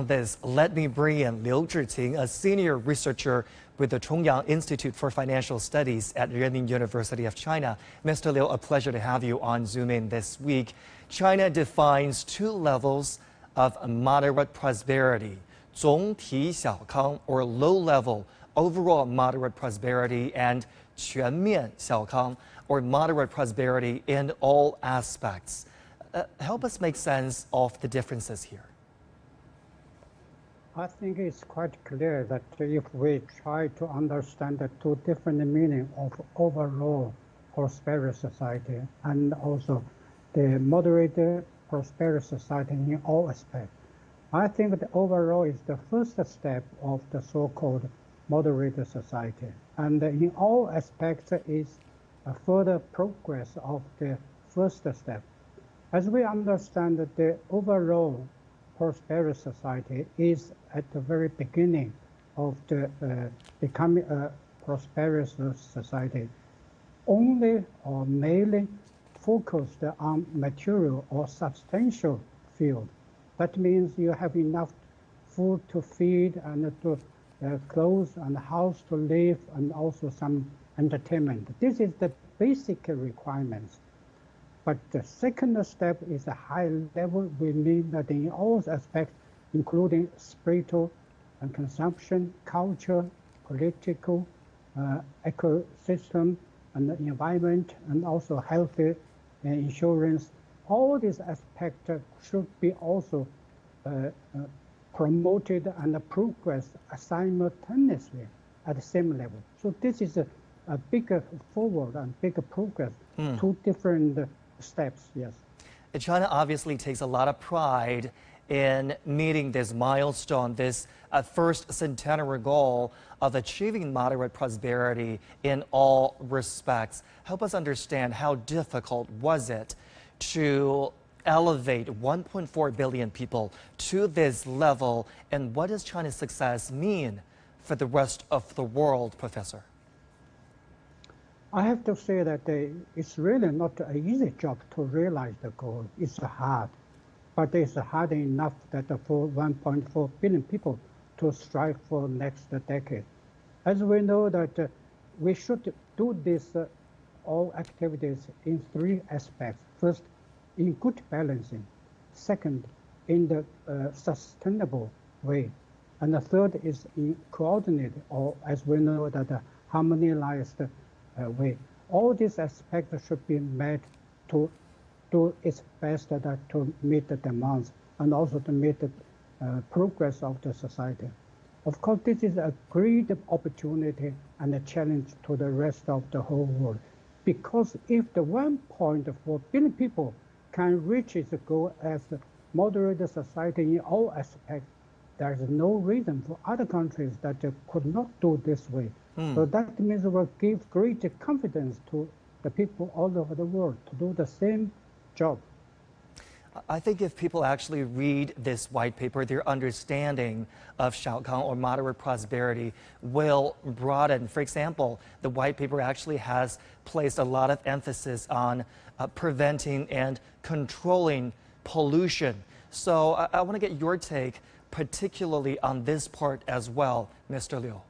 This, let me bring in Liu Zhiqin, a senior researcher with the Chongyang Institute for Financial Studies at Renmin University of China. Mr. Liu, a pleasure to have you on Zoom in this week. China defines two levels of moderate prosperity, 总体小康, or low-level overall moderate prosperity, and 全面小康, or moderate prosperity in all aspects. Help us make sense of the differences here. I think it's quite clear that if we try to understand the two different meanings of overall prosperous society and also the moderate prosperous society in all aspects, I think the overall is the first step of the so-called moderate society. And in all aspects is a further progress of the first step. As we understand that the overall prosperous society is at the very beginning of the becoming a prosperous society, only or mainly focused on material or substantial field. That means you have enough food to feed and to clothes and house to live and also some entertainment. This is the basic requirements. But the second step is a high level. We mean that in all aspects, including spiritual and consumption, culture, political, ecosystem, and the environment, and also healthy insurance. All these aspects should be also promoted and progressed simultaneously at the same level. So this is a bigger forward and bigger progress, two different steps, yes. China obviously takes a lot of pride in meeting this milestone, this first centenary goal of achieving moderate prosperity in all respects. Help us understand how difficult was it to elevate 1.4 billion people to this level, and what does China's success mean for the rest of the world, Professor? I have to say that it's really not an easy job to realize the goal. It's hard, but it's hard enough that for 1.4 billion people to strive for next decade. As we know that we should do this all activities in three aspects. First, in good balancing. Second, in the sustainable way. And the third is in coordinated, or as we know that harmonized way. All these aspects should be met to do its best to meet the demands and also to meet the progress of the society. Of course, this is a great opportunity and a challenge to the rest of the whole world. Because if the 1.4 billion people can reach its goal as a moderate society in all aspects, there is no reason for other countries that could not do this way. So that means we will give great confidence to the people all over the world to do the same job. I think if people actually read this white paper, their understanding of 小康 or moderate prosperity will broaden. For example, the white paper actually has placed a lot of emphasis on preventing and controlling pollution. So I want to get your take, particularly on this part as well, Mr. Liu.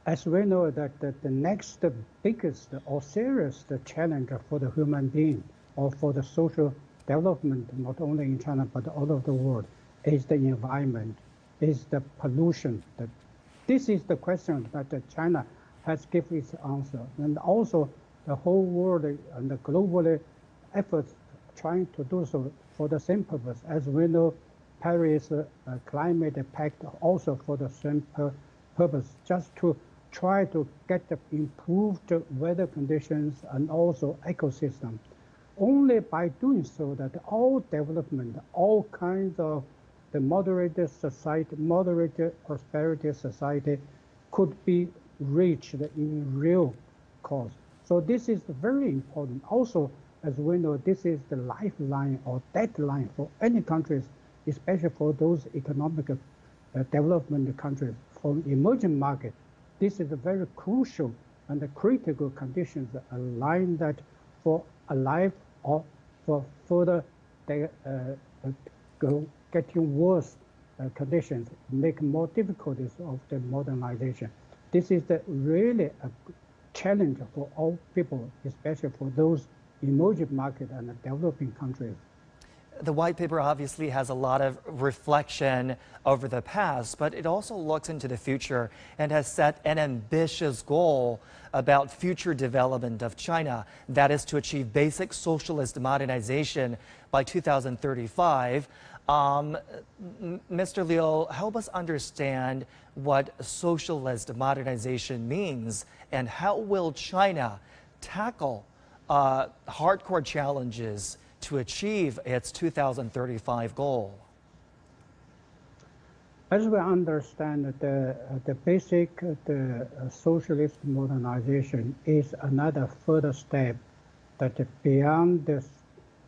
As we know that the next biggest or serious challenge for the human being or for the social development, not only in China but all over the world, is the environment, is the pollution. This is the question that China has given its answer. And also the whole world and the global efforts trying to do so for the same purpose. As we know, Paris Climate Pact also for the same purpose, just to try to get the improved weather conditions and also ecosystem. Only by doing so that all development, all kinds of the moderate society, moderate prosperity society could be reached in real cause. So this is very important. Also, as we know, this is the lifeline or deadline for any countries, especially for those economic development countries. For emerging market, this is a very crucial and critical conditions align that for alive or for further getting worse conditions, make more difficulties of the modernization. This is really a challenge for all people, especially for those emerging market and developing countries. The white paper obviously has a lot of reflection over the past, but it also looks into the future and has set an ambitious goal about future development of China. That is to achieve basic socialist modernization by 2035. Mr. Liu, help us understand what socialist modernization means and how will China tackle hardcore challenges to achieve its 2035 goal? As we understand, the basic socialist modernization is another further step that beyond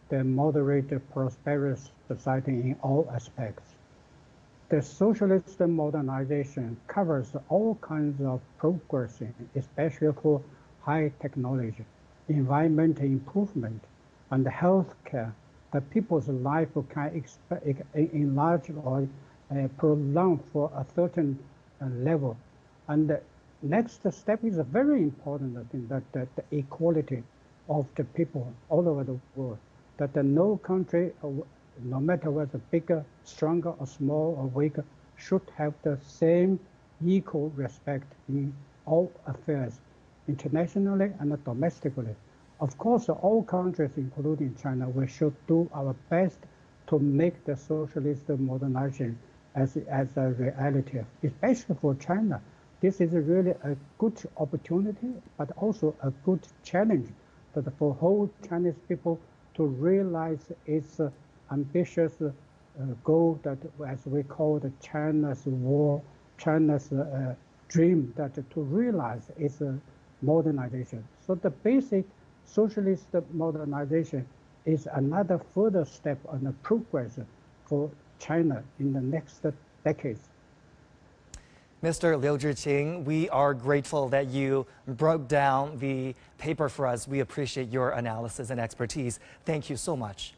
the moderate prosperous society in all aspects. The socialist modernization covers all kinds of progress, especially for high technology, environmental improvement, and healthcare, that people's life can enlarge or prolong for a certain level. And the next step is a very important thing, that the equality of the people all over the world, that no country, no matter whether bigger, stronger, or small, or weaker, should have the same equal respect in all affairs, internationally and domestically. Of course, all countries, including China, we should do our best to make the socialist modernization as a reality, especially for China. This is really a good opportunity, but also a good challenge that for whole Chinese people to realize its ambitious goal, that as we call the China's war, China's dream, that to realize its modernization. So the basic socialist modernization is another further step on the progress for China in the next decades. Mr. Liu Zhiqin, we are grateful that you broke down the paper for us. We appreciate your analysis and expertise. Thank you so much.